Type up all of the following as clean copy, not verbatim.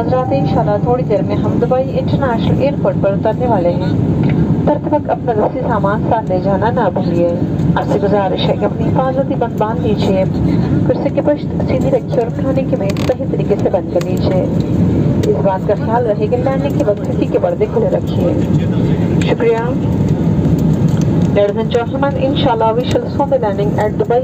हजरात, इंशाल्लाह थोड़ी देर में हम दुबई इंटरनेशनल एयरपोर्ट पर उतरने वाले हैं। उतरते वक्त अपना दस्ती सामान साथ ले जाना ना भूलिए। आपसे गुजारिश है कि अपनी हिफाजती बंद बांध लीजिए, कुर्सी की पश्त सीधी रखिए और खाने की मेज सही तरीके से बंद कर लीजिए। इस बात का ख्याल रहे कि लैंडिंग के वक्त खिड़की के पर्दे खुले रखिए। शुक्रिया। Ladies and gentlemen, inshallah we shall soon be landing at Dubai.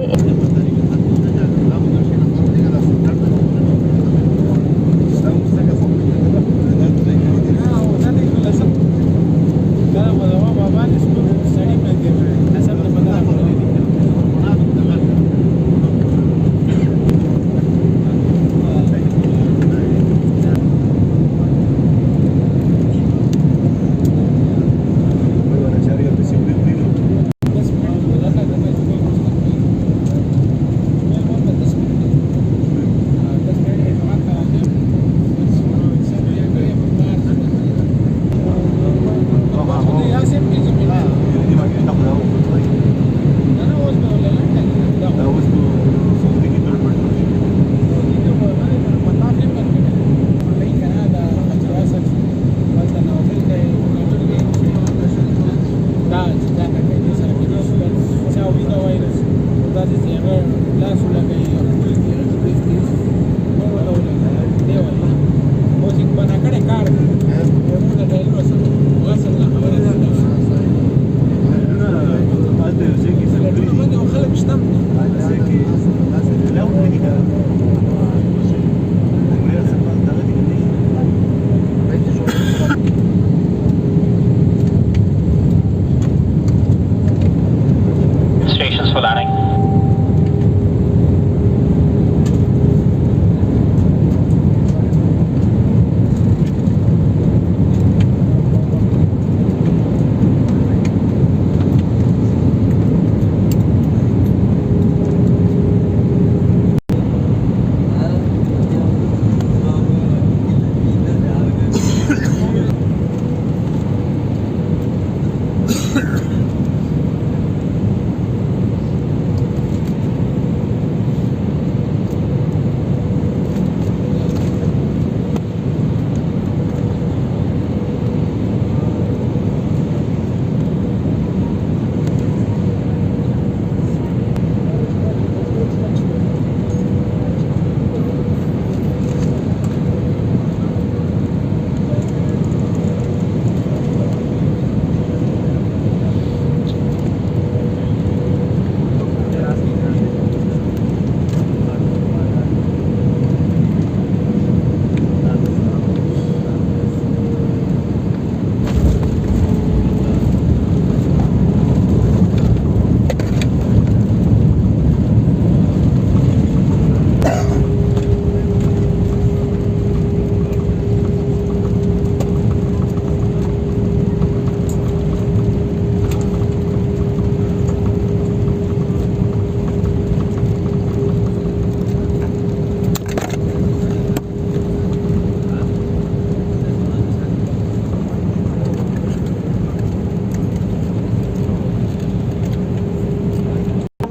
Stations for landing.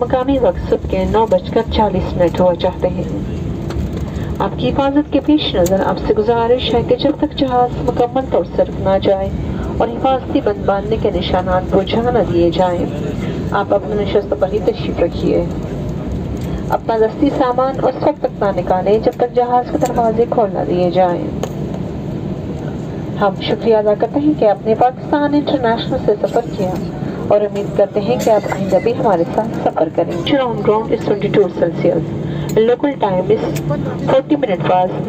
मकामी वक्त सुबह के 9:40 हुआ चाहते हैं। आपकी हिफाजत के पेश नज़र आपसे गुजारिश है कि जब तक जहाज मुकम्मल तौर से रुक ना जाए और हिफाजती बंद बांधने के निशानात बुझा न दिए जाएं, आप अपने नशस्त पर ही तशरीफ रखिए। अपना दस्ती सामान उस वक्त तक ना निकालें जब तक जहाज के दरवाजे खोल न दिए जाएं। हम शुक्रिया अदा करते हैं कि आपने पाकिस्तान इंटरनेशनल से सफ़र किया और उम्मीद करते हैं कि आप आइंदा भी हमारे साथ सफ़र करें। On ground is 22 Celsius, local time is 40 minute pass.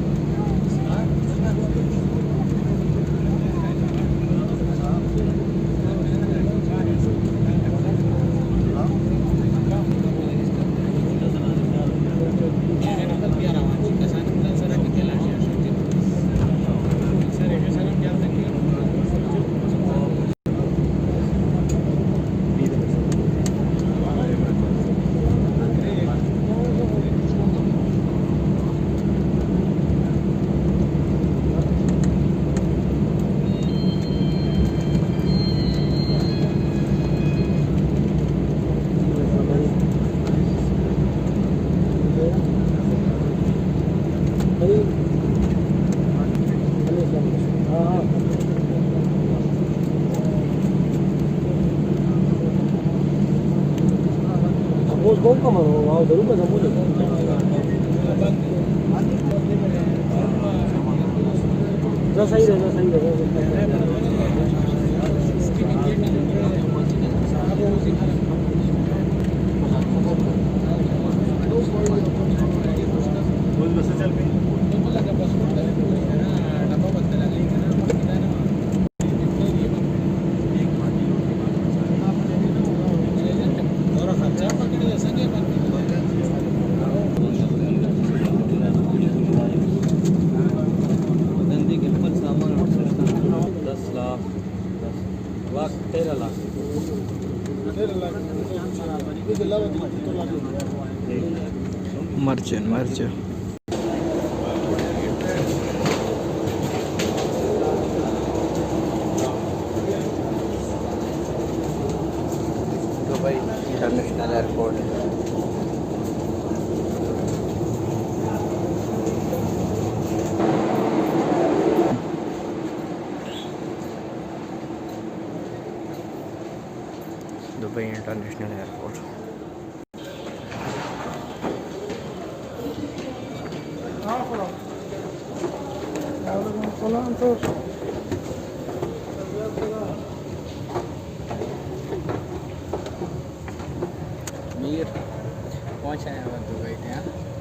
Vos vos como vamos de lupa zamuja. Za saída. बस चल गई धंधे के ऊपर सामान 10 lakh 13 lakh merchant Dubai international airport Dubai international airport Mir पहुंचा है दुबई में।